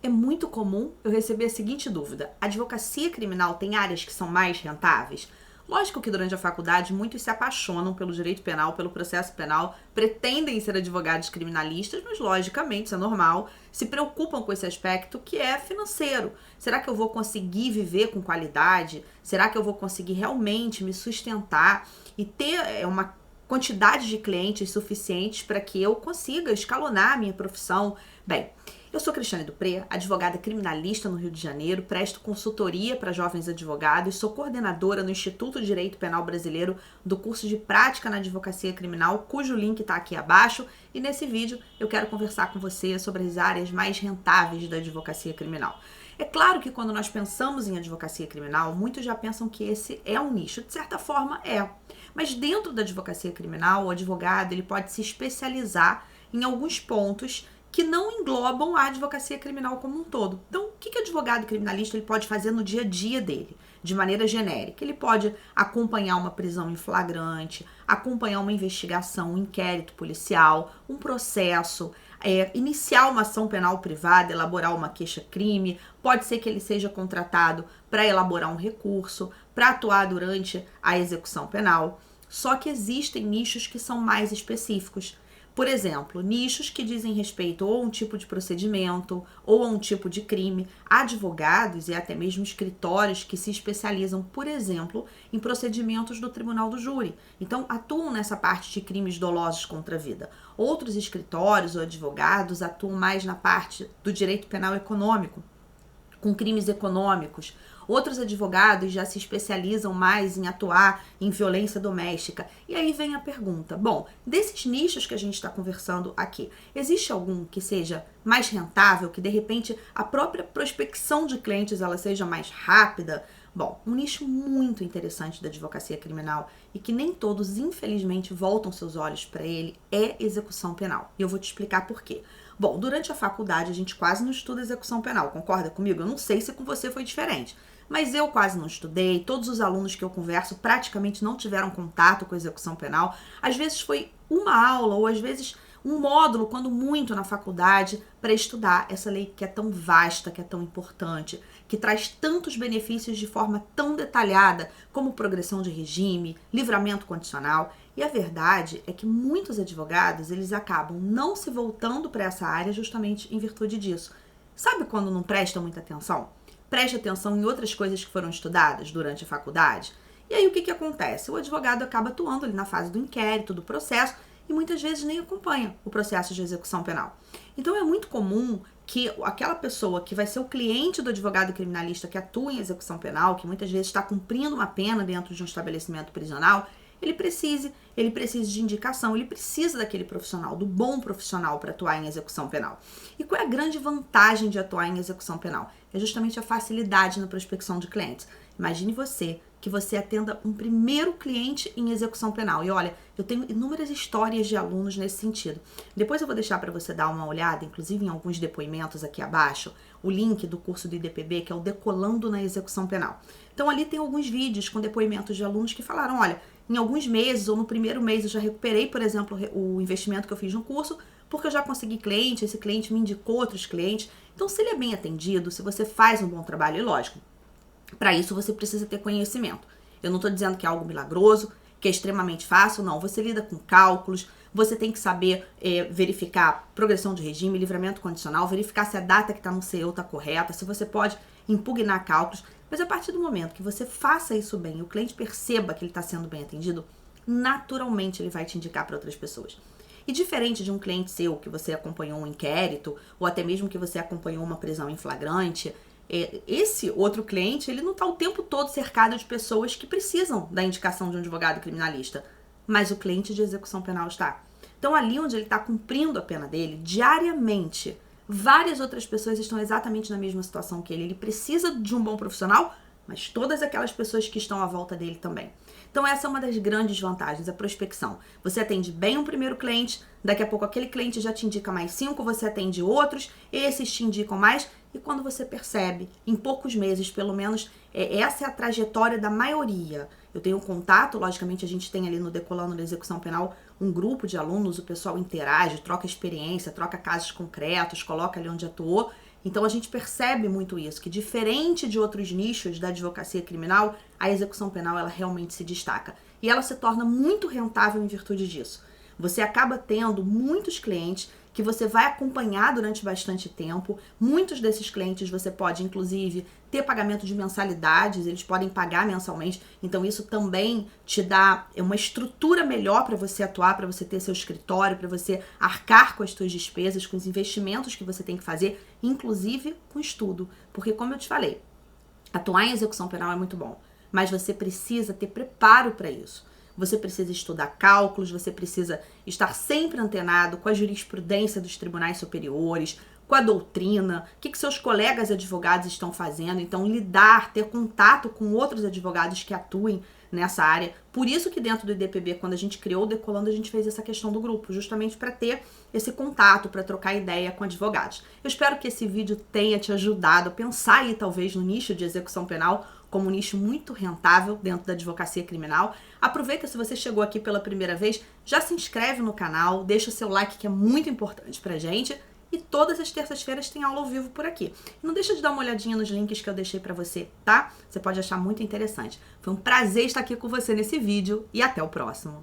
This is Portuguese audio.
É muito comum eu receber a seguinte dúvida: a advocacia criminal tem áreas que são mais rentáveis? Lógico que durante a faculdade muitos se apaixonam pelo direito penal, pelo processo penal, pretendem ser advogados criminalistas, mas logicamente, isso é normal, se preocupam com esse aspecto que é financeiro. Será que eu vou conseguir viver com qualidade? Será que eu vou conseguir realmente me sustentar e ter uma quantidade de clientes suficientes para que eu consiga escalonar a minha profissão? Bem, eu sou Cristiane Dupré, advogada criminalista no Rio de Janeiro, presto consultoria para jovens advogados, sou coordenadora no Instituto de Direito Penal Brasileiro do curso de Prática na Advocacia Criminal, cujo link está aqui abaixo, e nesse vídeo eu quero conversar com você sobre as áreas mais rentáveis da advocacia criminal. É claro que quando nós pensamos em advocacia criminal, muitos já pensam que esse é um nicho, de certa forma é. Mas dentro da advocacia criminal, o advogado ele pode se especializar em alguns pontos que não englobam a advocacia criminal como um todo. Então, o que o advogado criminalista ele pode fazer no dia a dia dele, de maneira genérica? Ele pode acompanhar uma prisão em flagrante, acompanhar uma investigação, um inquérito policial, um processo, iniciar uma ação penal privada, elaborar uma queixa-crime, pode ser que ele seja contratado para elaborar um recurso, para atuar durante a execução penal. Só que existem nichos que são mais específicos. Por exemplo, nichos que dizem respeito ou a um tipo de procedimento ou a um tipo de crime, advogados e até mesmo escritórios que se especializam, por exemplo, em procedimentos do tribunal do júri. Então, atuam nessa parte de crimes dolosos contra a vida. Outros escritórios ou advogados atuam mais na parte do direito penal econômico, com crimes econômicos. Outros advogados já se especializam mais em atuar em violência doméstica. E aí vem a pergunta, bom, desses nichos que a gente está conversando aqui, existe algum que seja mais rentável, que de repente a própria prospecção de clientes ela seja mais rápida? Bom, um nicho muito interessante da advocacia criminal e que nem todos, infelizmente, voltam seus olhos para ele é execução penal. E eu vou te explicar por quê. Bom, durante a faculdade a gente quase não estuda execução penal, concorda comigo? Eu não sei se com você foi diferente, mas eu quase não estudei, todos os alunos que eu converso praticamente não tiveram contato com execução penal. Às vezes foi uma aula ou às vezes um módulo, quando muito, na faculdade, para estudar essa lei que é tão vasta, que é tão importante, que traz tantos benefícios de forma tão detalhada, como progressão de regime, livramento condicional. E a verdade é que muitos advogados, eles acabam não se voltando para essa área justamente em virtude disso. Sabe quando não prestam muita atenção? Preste atenção em outras coisas que foram estudadas durante a faculdade. E aí o que acontece? O advogado acaba atuando ali na fase do inquérito, do processo, e muitas vezes nem acompanha o processo de execução penal. Então é muito comum que aquela pessoa que vai ser o cliente do advogado criminalista que atua em execução penal, que muitas vezes está cumprindo uma pena dentro de um estabelecimento prisional, ele precisa de indicação, ele precisa daquele profissional, do bom profissional para atuar em execução penal. E qual é a grande vantagem de atuar em execução penal? É justamente a facilidade na prospecção de clientes. Imagine que você atenda um primeiro cliente em execução penal. E olha, eu tenho inúmeras histórias de alunos nesse sentido. Depois eu vou deixar para você dar uma olhada, inclusive em alguns depoimentos aqui abaixo, o link do curso do IDPB, que é o Decolando na Execução Penal. Então ali tem alguns vídeos com depoimentos de alunos que falaram, olha, em alguns meses ou no primeiro mês eu já recuperei, por exemplo, o investimento que eu fiz no curso, porque eu já consegui cliente, esse cliente me indicou outros clientes. Então, se ele é bem atendido, se você faz um bom trabalho, e lógico, para isso você precisa ter conhecimento. Eu não estou dizendo que é algo milagroso, que é extremamente fácil, não. Você lida com cálculos, você tem que saber verificar progressão de regime, livramento condicional, verificar se a data que está no CEO está correta, se você pode impugnar cálculos. Mas a partir do momento que você faça isso bem e o cliente perceba que ele está sendo bem atendido, naturalmente ele vai te indicar para outras pessoas. E diferente de um cliente seu que você acompanhou um inquérito ou até mesmo que você acompanhou uma prisão em flagrante, esse outro cliente, ele não está o tempo todo cercado de pessoas que precisam da indicação de um advogado criminalista, mas o cliente de execução penal está. Então, ali onde ele está cumprindo a pena dele, diariamente, várias outras pessoas estão exatamente na mesma situação que ele. Ele precisa de um bom profissional, mas todas aquelas pessoas que estão à volta dele também. Então essa é uma das grandes vantagens, a prospecção. Você atende bem um primeiro cliente, daqui a pouco aquele cliente já te indica mais 5, você atende outros, esses te indicam mais, e quando você percebe, em poucos meses, pelo menos, essa é a trajetória da maioria. Eu tenho contato, logicamente a gente tem ali no Decolando na Execução Penal um grupo de alunos, o pessoal interage, troca experiência, troca casos concretos, coloca ali onde atuou, Então a gente percebe muito isso, que diferente de outros nichos da advocacia criminal, a execução penal ela realmente se destaca. E ela se torna muito rentável em virtude disso. Você acaba tendo muitos clientes que você vai acompanhar durante bastante tempo. Muitos desses clientes você pode, inclusive, ter pagamento de mensalidades, eles podem pagar mensalmente. Então isso também te dá uma estrutura melhor para você atuar, para você ter seu escritório, para você arcar com as suas despesas, com os investimentos que você tem que fazer, inclusive com estudo. Porque como eu te falei, atuar em execução penal é muito bom, mas você precisa ter preparo para isso. Você precisa estudar cálculos, você precisa estar sempre antenado com a jurisprudência dos tribunais superiores, com a doutrina, o que seus colegas advogados estão fazendo. Então, lidar, ter contato com outros advogados que atuem nessa área. Por isso que dentro do IDPB, quando a gente criou o Decolando, a gente fez essa questão do grupo, justamente para ter esse contato, para trocar ideia com advogados. Eu espero que esse vídeo tenha te ajudado a pensar aí, talvez, no nicho de execução penal, como um nicho muito rentável dentro da advocacia criminal. Aproveita, se você chegou aqui pela primeira vez, já se inscreve no canal, deixa o seu like que é muito importante pra gente. E todas as terças-feiras tem aula ao vivo por aqui. E não deixa de dar uma olhadinha nos links que eu deixei pra você, tá? Você pode achar muito interessante. Foi um prazer estar aqui com você nesse vídeo e até o próximo.